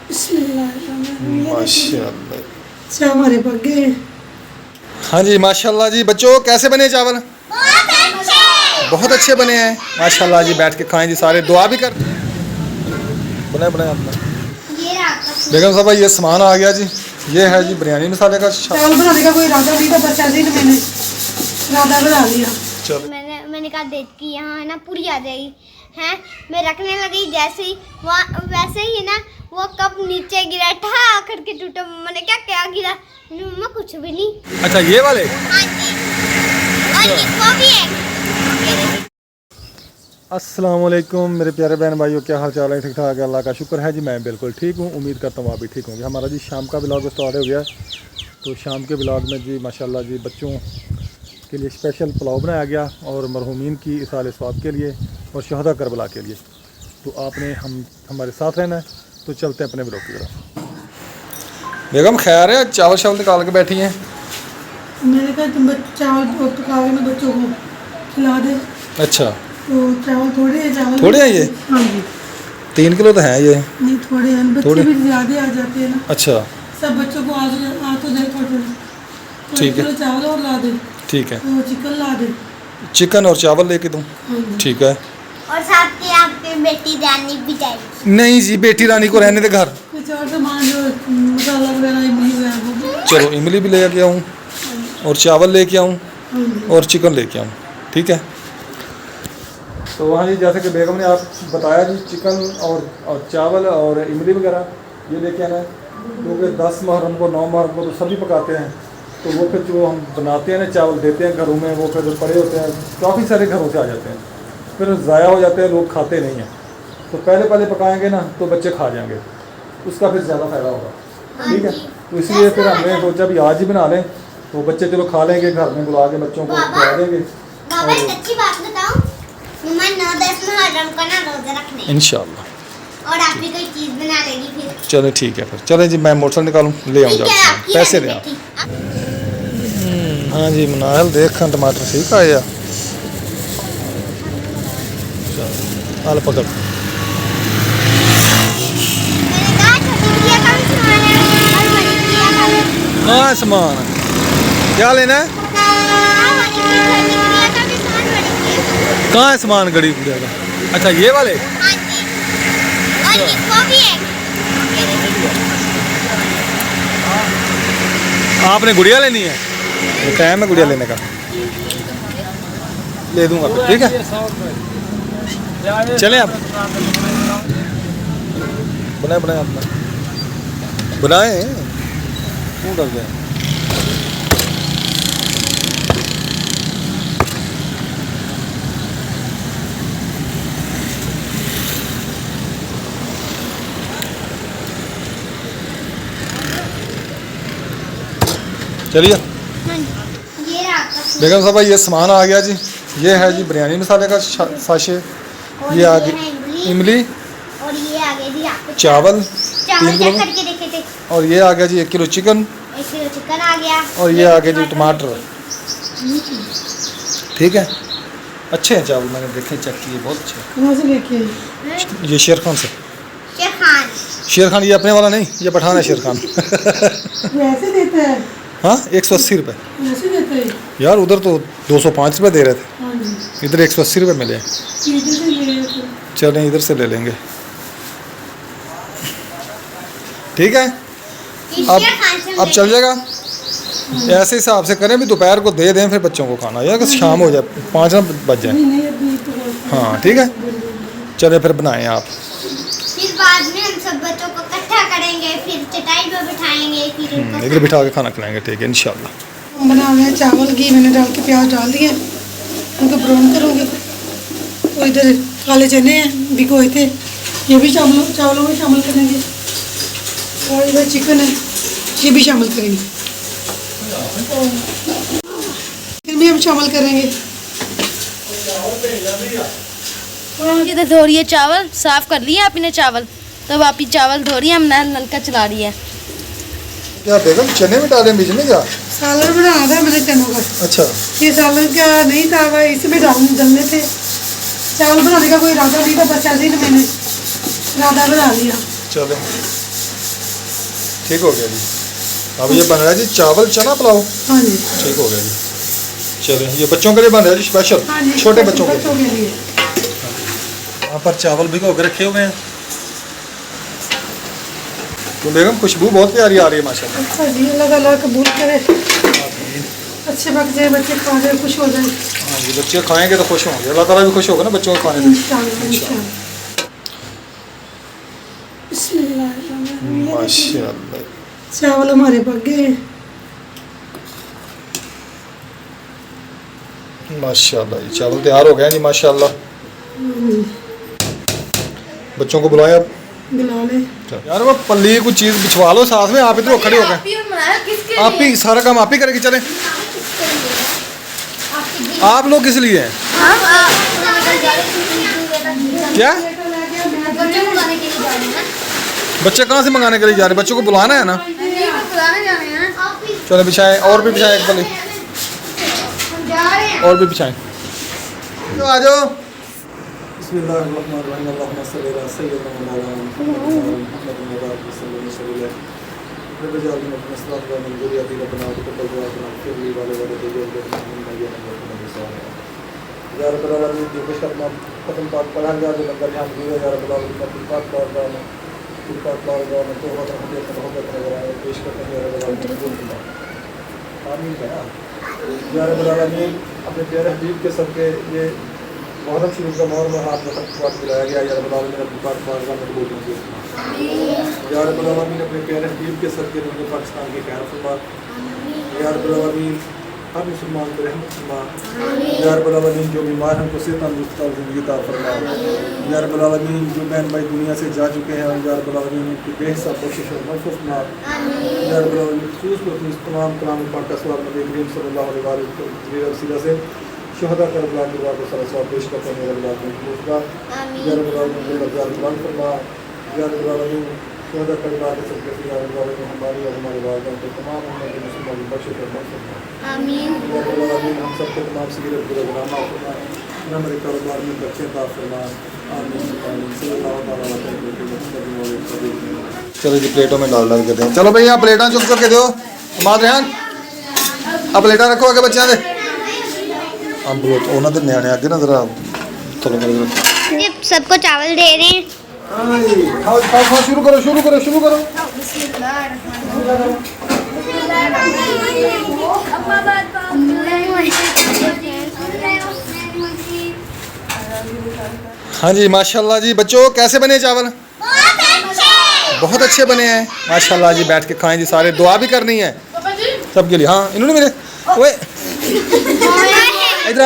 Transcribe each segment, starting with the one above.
माशाल्लाह। अच्छा हमारे पक गए। हाँ जी माशाल्लाह जी। बच्चों कैसे बने चावल? बहुत अच्छे बने हैं माशाल्लाह जी। बैठ के खाएं जी, सारे दुआ भी कर। बनाए बनाए अपना बेगम साहब ये सामान आ गया जी। ये है जी बिरयानी मसाले का चावल बनाने का कोई इरादा नहीं था, बस ऐसे ही मैंने इरादा बना लिया। चलो मैंने कहा देख कि यहाँ है ना पूरी आ जाएगी हैं। मैं रखने लगी जैसे ही वहाँ वैसे ही ना वो कप नीचे गिरा, ठा करके टूटा। मम्मा ने क्या क्या गिरा? मम्मा कुछ भी नहीं। अच्छा ये वाले। हाँ जी। और इसको भी है। अस्सलाम वालेकुम मेरे प्यारे बहन भाइयों, क्या हाल चाल है? ठीक ठाक है, अल्लाह का शुक्र है जी। मैं बिल्कुल ठीक हूँ, उम्मीद करता हूँ आप भी ठीक होंगे। हमारा जी शाम का ब्लॉग स्टार्ट हो गया। तो शाम के ब्लॉग में जी माशाल्लाह जी बच्चों के लिए स्पेशल पुलाव बनाया गया और मरहूमीन की इसाले स्वाब के लिए और शहदा करबला के लिए। तो आपने हमारे साथ रहना है। तो चलते हैं अपने ब्लॉग की तरफ। बेगम खैर है, चावल शावल निकाल के बैठी हैं। मैंने कहा तुम चावल पकाओगे ना बच्चों को खिला दे। अच्छा तो चावल थोड़े हैं। चावल थोड़े हैं ये? हाँ जी। 3 किलो तो हैं ये? नहीं थोड़े हैं, बच्चे भी ज़्यादा आ जाते हैं ना। अच्छा सब बच्चों को आ तो जाए थोड़े। ठीक है। चावल और ला दे। ठीक है। तो चिकन ला दे। चिकन और चावल लेके दूँ? ठीक है। और साथ के आपके बेटी रानी भी जाएगी। नहीं जी बेटी रानी को रहने दे घर। कुछ और सामान जो मसाला वगैरह इमली वगैरह। चलो इमली भी ले के आऊँ और चावल लेके आऊँ और चिकन लेके आऊँ। ठीक है। तो वहाँ जी जैसे कि बेगम ने आप बताया जी चिकन और चावल और इमली वगैरह ये लेके आना है। क्योंकि 10 मुहर्रम को 9 मुहर्रम को तो सभी पकाते हैं। तो वो फिर जो हम बनाते हैं ना चावल देते हैं घरों में, वो फिर जो पड़े होते हैं काफ़ी सारे घरों से आ जाते हैं, फिर ज़ाया हो जाते हैं, लोग खाते नहीं हैं। तो पहले पकाएंगे ना तो बच्चे खा जाएंगे, उसका फिर ज़्यादा फ़ायदा होगा। ठीक है। तो इसलिए फिर हमने सोचा भी आज ही बना लें तो बच्चे चलो खा लेंगे, घर में बुला के बच्चों को खिला देंगे। बाबा एक अच्छी बात बताओ, मम्मा 9-10 मुहर्रम का ना रोजा रखने इंशाल्लाह। और आप भी कोई चीज़ बना लेगी फिर। चलो ठीक है फिर चलें जी। मैं मोटरसाइकिल निकालूँ ले आऊँ जाकर पैसे दे आप। हाँ जी मनाहल देख टमाटर ठीक आए या आल पकड़। हाँ सामान क्या लेना है? कहाँ है सामान गड़ी गुड़िया का? अच्छा ये वाले। आपने गुड़िया लेनी है? वो टाइम है गुड़िया लेने का, ले दूंगा फिर। ठीक है चलें आप। बनाए अपना बनाए क्यों कर गए? चलिए बेगम साहब ये सामान आ गया जी। ये है जी बिरयानी मसाले का साशे, ये आ गई इमली और ये आ गया जी आपको चावल 3 किलो करके देखे थे। और ये आ गया जी 1 किलो चिकन। 1 किलो चिकन आ गया और ये आ गया जी टमाटर। ठीक है। अच्छे हैं चावल, मैंने देखे चेक किए, बहुत अच्छे। कहाँ से लेके आए? ये शेर खान से। शेर खान ये अपने वाला नहीं, ये पठान है शेर खान। वैसे देते हैं? हाँ 180 रुपये। वैसे देते हैं यार उधर तो 205 रुपये दे रहे थे, हाँ जी। इधर 180 रुपये मिले। इधर से ले रहे थे। चलें इधर से ले लेंगे। ठीक है। अब चल जाएगा ऐसे हिसाब से करें भी, दोपहर को दे दें फिर बच्चों को खाना, या कि शाम हो जाए 5 ना बज जाए। नहीं अभी तो हाँ ठीक है। चले फिर बनाएं आप। फिर बाद में हम सब बच्चों को इकट्ठा करेंगे, फिर चटाई पर बिठाएंगे, फिर इधर बिठा के खाना खिलाएंगे। ठीक है इंशाल्लाह। बना रहे हैं चावल, घी मैंने डाल के प्याज डाल दिए, उनको ब्राउन करूँगी। और इधर काले चने हैं भिगोए थे, ये भी चावलों में शामिल करेंगे। और इधर चिकन है, ये भी शामिल करेंगे। फिर भी हम शामिल करेंगे। इधर धो रही है चावल, साफ कर लिया आपने चावल, तब आप ही चावल धो रही है, हम नलका चला रही है। क्या बेगम चने में डालें बीच में क्या? सालन बनाना था मैंने चनों का। अच्छा ये सालन का नहीं था, वह इसमें डालने थे। चावल बनाने का कोई इरादा नहीं था, बस ऐसे ही मैंने इरादा बना लिया। चलो ठीक हो गया जी। अब ये बन रहा है जी चावल चना पुलाव। हाँ जी ठीक हो गया जी। चलिए ये बच्चों के लिए बन रहा है जी स्पेशल, हाँ जी, छोटे बच्चों के बच्चों लिए। के लिए। यहाँ पर चावल भिगो के रखे हुए हैं। तो बेगम खुशबू बहुत प्यारी आ रही है माशाल्लाह। अच्छा जी, अल्लाह ताला कबूल करे, अच्छे पक जाए, बच्चे खा जाए, खुश हो जाए। हाँ जी, बच्चे खाएंगे तो खुश होंगे, अल्लाह ताला भी खुश होगा ना बच्चों को खाने से। इंशाअल्लाह इंशाअल्लाह। बिस्मिल्लाह। माशाल्लाह चावल हमारे पक गए। माशाल्लाह जी, चावल तैयार हो गए हैं जी माशाल्लाह। बच्चों को बुलाया अब। बुला ले। यार वो पल्ली कुछ चीज़ बिछवा लो साथ में, आप इधर खड़े हो गए। आप ही सारा काम आप ही करेंगे। चले आप लोग किस लिए हैं? क्या बच्चे कहाँ से मंगाने के लिए जा रहे हैं? बच्चों को बुलाना है ना। चलो बिछाएं, और भी बिछाएं एक पल्ली, और भी बिछाएं। तो आ जाओ। अपने प्यारे हबीब के सबके ये मुहर्रम शरीफ का मोहर में हाथ में बुलाया गया। या रब्बुल आलमीन अपनी पाक बारगाह में कबूल कीजिए। या रब्बुल आलमीन अपने प्यारे हबीब के सबके दुनिया पाकिस्तान के खैर फरमा। या रब्बुल आलमीन हर मुसलमान को रहमत फरमा। या रब्बुल आलमीन जो बीमार हैं उनको सेहत तंदुरुस्ती और ज़िंदगी अता फरमा। या रब्बुल आलमीन जो बहन भाई दुनिया से जा चुके हैं, या रब्बुल आलमीन उनकी बेहिसाब कोशिश और मग़फ़िरत फरमा। या रब्बुल आलमीन ख़ुसूस को अपनी तमाम कलाम पाक का सवाब नबी करीम सल्लल्लाहु अलैहि वसल्लम से शहदा करबला के बाद सारा सवाब पेश करते हैं। रब्बुल आलमीन का या रब्बुल आलमीन फरमा। या रब्बुल आलमीन शहदा करबला के सबके या रब्बुल आलमीन हमारी और हमारे वालिदैन को तमाम उम्मत के मुसलमान बख्शिश और मग़फ़िरत फरमा। आमीन। या रब्बुल आलमीन हम सबको तमाम सगीरत गुनाह फरमा, हमारे कारोबार में बरकत अता फरमा। आमीन आमीन सल्लल्लाहु अलैहि वसल्लम। चलो जी प्लेटों में डाल के दें। चलो भैया प्लेटा चुप करके दो। माद रेहान अब प्लेटा रखो आगे बच्चों के। अब उन्होंने न्याणे आगे ना जरा चलो ये सबको चावल दे रहे हैं। खाओ खाओ खाओ, शुरू करो शुरू करो शुरू करो। हाँ जी माशाल्लाह जी। बच्चों कैसे बने चावल? बहुत अच्छे बने हैं माशाल्लाह जी। बैठ के खाएं जी सारे, दुआ भी करनी है सबके लिए। हाँ इन्होंने मेरे ओए इधर आ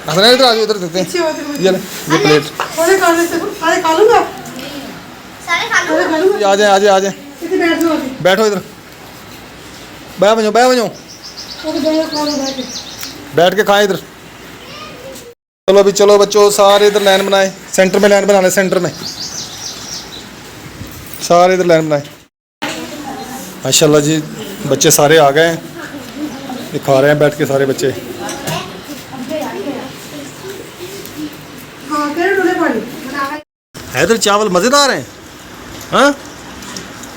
हसन इधर आ जाओ, इधर देते हैं ये प्लेट। सारे खा लूंगा। आ जाए आ जाए आ जाए, बैठो इधर, बैठ बनो बैठ बनो, बैठ के खाएं इधर। चलो अभी चलो बच्चों सारे इधर लाइन बनाए, सेंटर में लाइन बनाना, सेंटर में सारे इधर लाइन बनाए। माशाल्लाह जी बच्चे सारे आ गए हैं, ये खा रहे हैं बैठ के सारे बच्चे। हैदर चावल मज़ेदार हैं। हाँ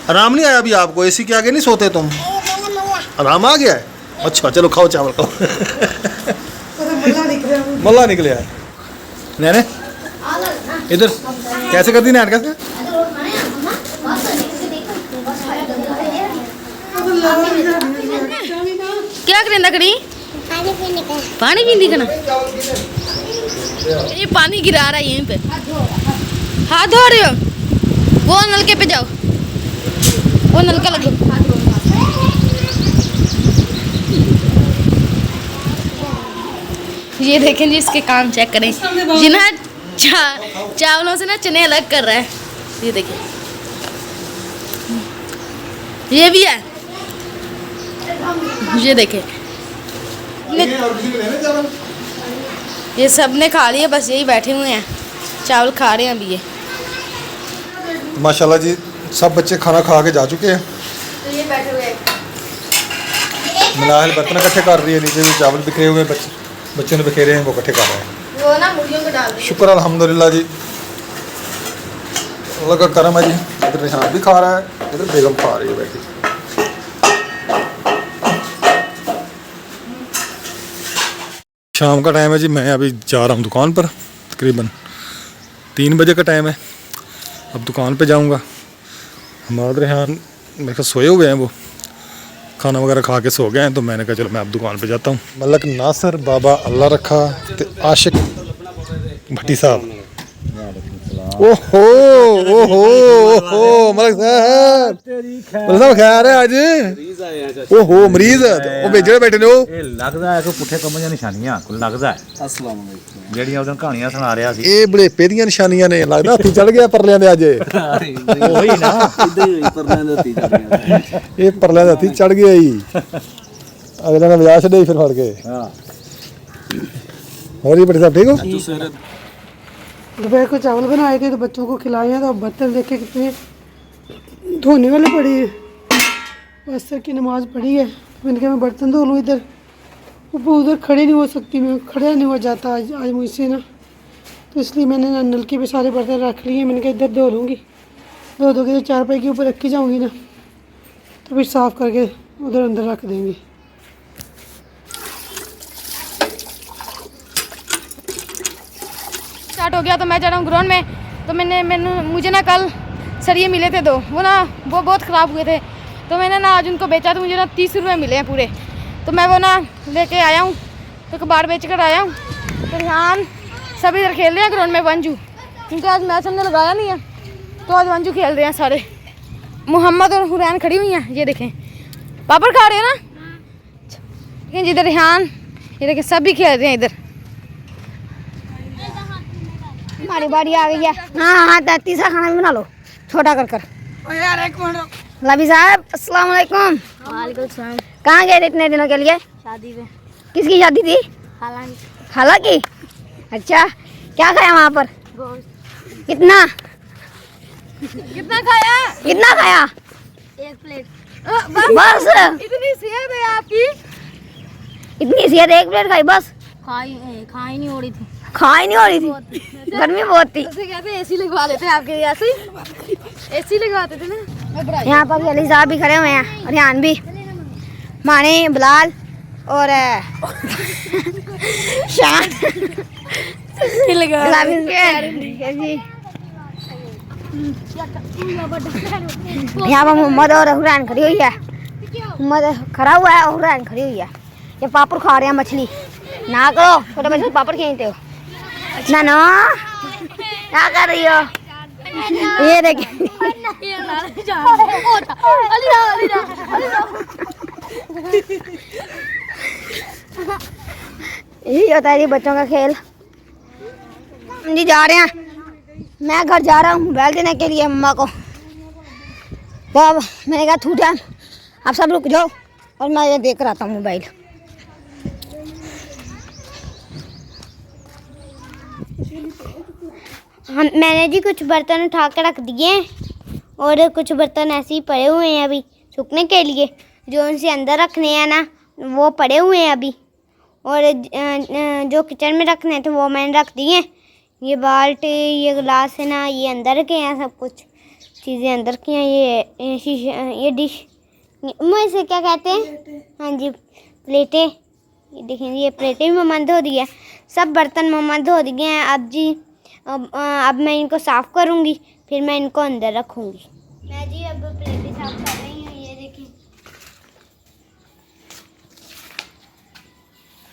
आराम नहीं आया अभी आपको? एसी के आगे नहीं सोते तुम? आराम आ गया है? अच्छा चलो खाओ चावल खाओ। मल्ला निकले है। नैने इधर कैसे कर दी नैन कैसे? क्या करें लकड़ी? पानी पीने का ना, ये पानी गिरा रहा है यहीं पे। हाथ धो रहे हो? वो नलके पे जाओ, वो नलका लगो। ये देखें जी, इसके काम चेक करें जी ना। चावलों से ना चने अलग कर रहा है, ये देखिए। ये भी है, ये देखें। ये सब ने खा लिया, बस यही बैठे हुए हैं, चावल खा रहे हैं अभी ये। माशाल्लाह जी सब बच्चे खाना खा के जा चुके हैं। तो ये बैठे हुए हैं, मिलाहल बर्तन इकट्ठे कर रही है, नीचे जो चावल बिखरे हुए बच्चों ने बिखेरे हैं वो इकट्ठे कर रहे हैं। वो ना मुर्गियों को डाल दें। शुक्र अल्हम्दुलिल्लाह जी। अल्लाह का करम है जी, इधर रिहान भी खा रहा है, इधर बेगम खा रही है बैठी। शाम का टाइम है जी, मैं अभी जा रहा हूँ दुकान पर, तकरीबन 3 बजे का टाइम है। अब दुकान पे जाऊँगा। हमारे रिहान मेरे ख्याल सोए हुए हैं, वो खाना वगैरह खा के सो गए हैं, तो मैंने कहा चलो मैं अब दुकान पे जाता हूँ। मलक नासर बाबा अल्लाह रखा ते आशिक भट्टी साहब। ओहो ओहो ओहो मलक साहब, मलक साहब खैर है आज? ओहो मरीज वो भेजने बैठे ने, वो लगदा है कि पुठे कम्म ਦੀਆਂ ਨਿਸ਼ਾਨੀਆਂ ਕੋਈ ਲੱਗਦਾ ਹੈ। अस्सलाम वालेकुम। ਜਿਹੜੀਆਂ ਉਹਦਾਂ ਕਹਾਣੀਆਂ ਸੁਣਾ ਰਿਹਾ ਸੀ ਇਹ ਬੜੇਪੇ ਦੀਆਂ ਨਿਸ਼ਾਨੀਆਂ ਨੇ, ਲੱਗਦਾ ਹੱਥੀ ਚੜ ਗਿਆ ਪਰਲਿਆਂ ਦੇ ਅੱਜ। ਉਹੀ ਨਾ ਇਦਾਂ ਹੀ ਪਰਲਿਆਂ ਦੇ ਹੱਥੀ ਚੜ ਗਿਆ। ਇਹ ਪਰਲਿਆਂ ਦੇ ਹੱਥੀ ਚੜ ਗਿਆ ਜੀ, ਅਗਲੇ ਨੇ ਵਿਆਹ ਛੱਡੇ ਫਿਰ ਫੜ ਕੇ। ਹਾਂ ਹੋਰ ਜੀ भट्टी साहब ठीक हो? ਤੂੰ ਸਵੇਰੇ दोपहर को चावल बनाए थे तो बच्चों को खिलाए हैं, तो अब बर्तन देखे कितने धोने वाले पड़े हैं। असर की नमाज़ पढ़ी है, तो मैंने कहा मैं बर्तन धो लूँ। इधर ऊपर उधर खड़े नहीं हो सकती मैं, खड़ा नहीं हो जाता आज मुझसे ना, तो इसलिए मैंने ना नलके पे सारे बर्तन रख लिए। मैंने कहा इधर धो लूँगी, धो के तो चारपाई के ऊपर रखी जाऊँगी ना, तो फिर साफ़ करके उधर अंदर रख देंगे। स्टार्ट हो गया तो मैं जा रहा हूँ ग्राउंड में। तो मुझे ना कल सरिये मिले थे 2, वो बहुत ख़राब हुए थे, तो मैंने ना आज उनको बेचा, तो मुझे ना 30 रुपये मिले हैं पूरे। तो मैं वो ना लेके आया हूँ, तो कबाड़ बेच कर आया हूँ। तो रिहान सब इधर खेल रहे हैं ग्राउंड में वंजू, क्योंकि आज मैच हमने लगाया नहीं है, तो आज वंजू खेल रहे हैं सारे। मोहम्मद और हुरैन खड़ी हुई हैं, ये देखें पापड़ खा रहे हैं ना, लेकिन जिधर रिहान ये देखें सब भी खेल रहे हैं इधर। हमारी बारी आ गई है। हाँ हाँ, तीसरा खाना भी बना लो छोटा कर कर। यार एक मिनट लबी साहब अस्सलाम वालेकुम। वालेकुम सलाम। कहाँ गए थे इतने दिनों के लिए? शादी पे। किसकी शादी थी? खाला की। अच्छा, क्या खाया वहाँ पर? कितना कितना खाया? कितना खाया? 1 प्लेट। बस इतनी सेहत है आपकी? इतनी सेहत, 1 प्लेट खाई बस? खाई नहीं हो रही थी। खाई नहीं हो रही थी, गर्मी बहुत थी। ऐसे कहते एसी लगवा लेते हैं आपके, ऐसे एसी लगवाते थे ना। यहाँ पर अली साहब भी खड़े हुए हैं, और रिहान भी, माने बिलाल और शान यहाँ पर मोहम्मद और हुरैन खड़ी हुई है। मोहम्मद खड़ा हुआ है और हुरैन खड़ी हुई है। ये पापड़ खा रहे हैं, मछली ना करो, छोटे बच्चे पापड़ खींचते हो ना ना, क्या कर रही हो? ये देखिए यही होता है जी बच्चों का खेल। जी जा रहे हैं, मैं घर जा रहा हूँ मोबाइल देने के लिए मम्मा को। तो अब मैंने कहा थू जान, आप सब रुक जाओ और मैं ये देख रहा था मोबाइल। मैंने जी कुछ बर्तन उठा के रख दिए हैं, और कुछ बर्तन ऐसे ही पड़े हुए हैं अभी सूखने के लिए, जो उनसे अंदर रखने हैं ना वो पड़े हुए हैं अभी, और जो किचन में रखने थे वो मैंने रख दिए। ये बाल्टी, ये गिलास है ना, ये अंदर के हैं, सब कुछ चीज़ें अंदर की हैं। ये शीशा, ये डिश, मैं इसे क्या कहते हैं? हाँ जी प्लेटें, ये देखें ये प्लेटें भी मम्मा धो दी है, सब बर्तन मम्मा धो दिए हैं। अब जी अब मैं इनको साफ़ करूँगी, फिर मैं इनको अंदर रखूँगी। मैं जी अब प्लेटें साफ़ कर रही हूँ, ये देखें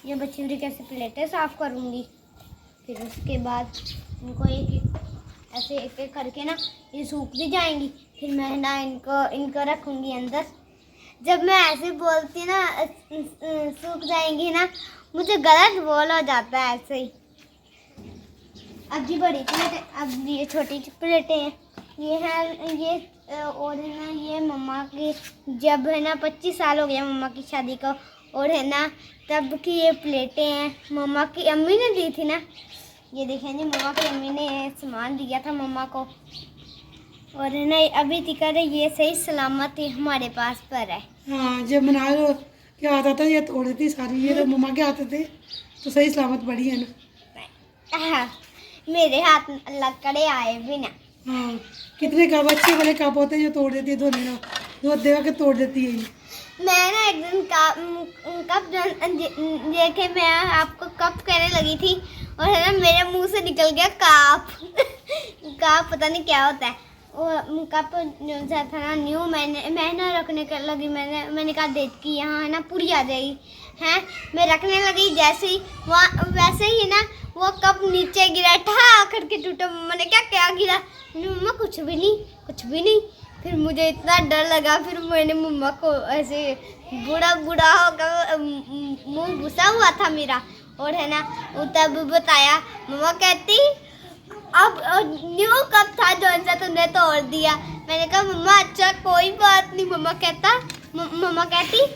ये बची हुई कैसे प्लेटें साफ़ करूँगी। फिर उसके बाद इनको ऐसे एक एक करके ना ये सूख भी जाएंगी, फिर मैं ना इनको रखूँगी अंदर। जब मैं ऐसे बोलती ना सूख जाएंगी ना, मुझे गलत बोल हो जाता है ऐसे ही। अब जी बड़ी प्लेटें, अब ये छोटी प्लेटें हैं, ये है ये और है ना ये मम्मा की, जब है ना 25 साल हो गया मम्मा की शादी को, और है ना तब की ये प्लेटें हैं, मम्मा की अम्मी ने दी थी ना। ये देखें जी मम्मा की अम्मी ने सामान दिया था मम्मा को, और है ना अभी तक ये सही सलामत ही हमारे पास पर है। हाँ, जब मनाल के आता था ये तोड़ देती सारी, ये तो मम्मा के आते थे तो सही सलामत बड़ी है ना। हाँ, मेरे हाथ अल्लाह करे आए भी ना। हाँ कितने कप अच्छे वाले कप होते हैं जो तोड़ देती है धोने ना, धो देवा के तोड़ देती है ये। मैं ना एक दिन कप देखे, मैं आपको कप कहने लगी थी और है ना मेरे मुंह से निकल गया काप। काप पता नहीं क्या होता है। वो कप जो था ना न्यू, मैं ना रखने के लगी, मैंने कहा देख कि यहाँ है ना पूरी आ जाएगी हैं। मैं रखने लगी जैसे ही वहाँ वैसे ही ना वो कप नीचे गिरा, ठा करके टूटा। मैंने क्या क्या गिरा? मम्मा कुछ भी नहीं। फिर मुझे इतना डर लगा, फिर मैंने मम्मा को ऐसे बूढ़ा होकर मुंह घुसा हुआ था मेरा, और है ना तब बताया। मम्मा कहती अब न्यू कप था जो सा तुमने तोड़ दिया। मैंने कहा मम्मा अच्छा कोई बात नहीं। मम्मा कहती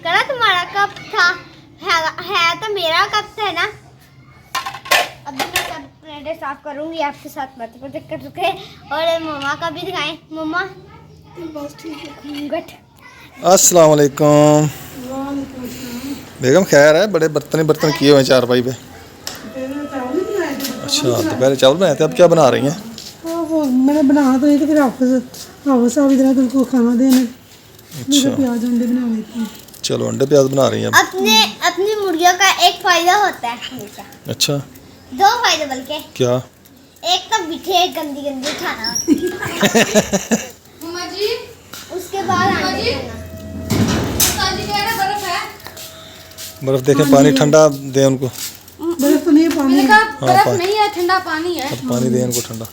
करा तुम्हारा कप था, है तो मेरा कप था ना। अब मैं सब प्लेटें साफ करूंगी आपके साथ बात कर चुके, और मम्मा का भी दिखाएं। मम्मा बस ठीक है। अस्सलाम वालेकुम बेगम, खैर है? बड़े बर्तन किए हुए हैं चारपाई पे। अच्छा दोपहर चावल बनाए थे, अब क्या बना रही हैं? वो मैंने बना तो ये तो फिर हाफिज साहब इधर तुमको खाना देने। अच्छा प्याज अंडे बना लेती हूँ। चलो अंडे प्याज बना रही हैं अब। अपनी मुर्गियों का एक फायदा होता है हमेशा। अच्छा 2 फायदे बल्कि। क्या? एक तो बिठे गंदी खाना मम्मा जी, उसके बाद अंडे खाना। साजी कह रहा बर्फ है। बर्फ देखें, पानी ठंडा दें उनको। बर्फ तो नहीं है, पानी मैंने है। कहा हाँ, बर्फ पानी। नहीं है, ठंडा पानी है। अब पानी दें इनको ठंडा।